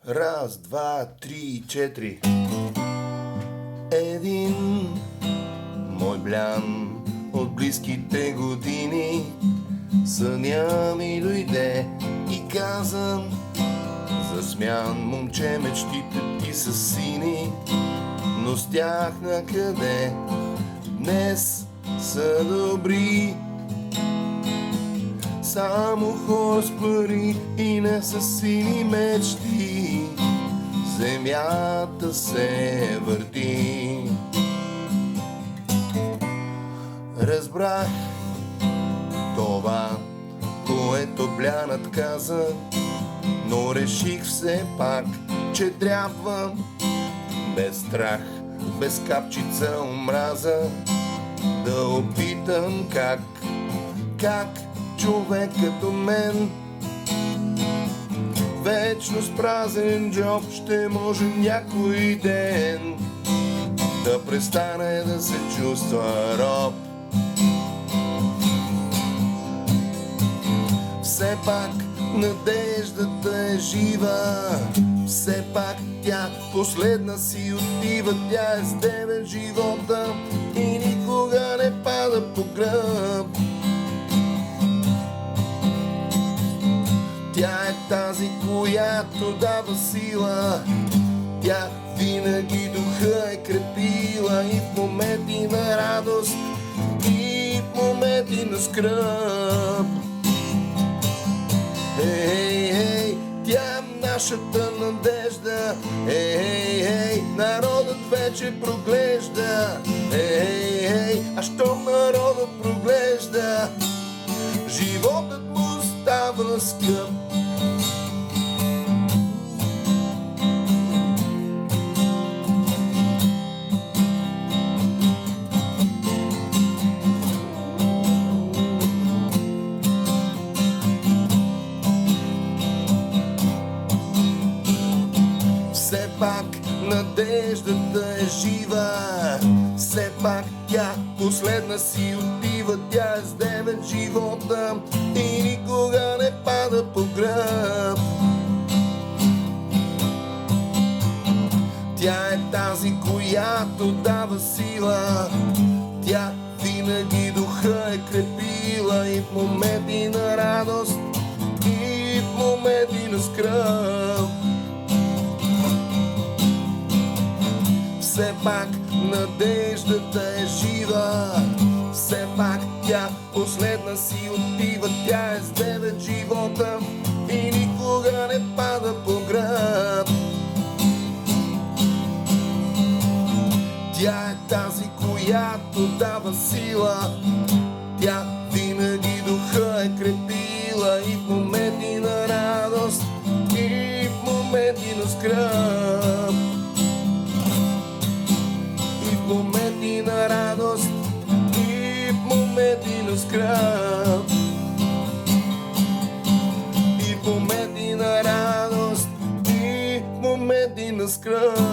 Раз, два, три, четири. Един мой блян от близките години, съня ми дойде и каза: засмян, момче, мечтите ти са сини, но с тях накъде днес са добри. Само хора с пари и не са сини мечти, земята се върти. Разбрах това, което блянът каза, но реших все пак, че трябва без страх, без капчица омраза да опитам как човек като мен, вечно с празен джоб, ще може някой ден да престане да се чувства роб. Все пак надеждата е жива, все пак тя последна си отива. Тя е с тебе в живота и никога не пада по гръб. Тя е тази, която дава сила, тя винаги духа е крепила, и в моменти на радост, и в моменти на скръб. Ей, тя е нашата надежда, ей, народът вече проглежда, ей, а щом народът проглежда, животът му става скъп. Все пак надеждата е жива, все пак тя последна си отива. Тя е с девет живота и никога не пада по гръб. Тя е тази, която дава сила, тя винаги духа е крепила, и в моменти на радост, и в моменти на скръб. Все пак надеждата е жива, все пак тя последна си отива. Тя е с девет живота и никога не пада по гръб. Тя е тази, която дава сила, тя винаги духа е крепила, и в моменти на радост, и в моменти на скръб. В моменти на радост и в моменти на скръб. И в моменти на радост и в моменти на скръб.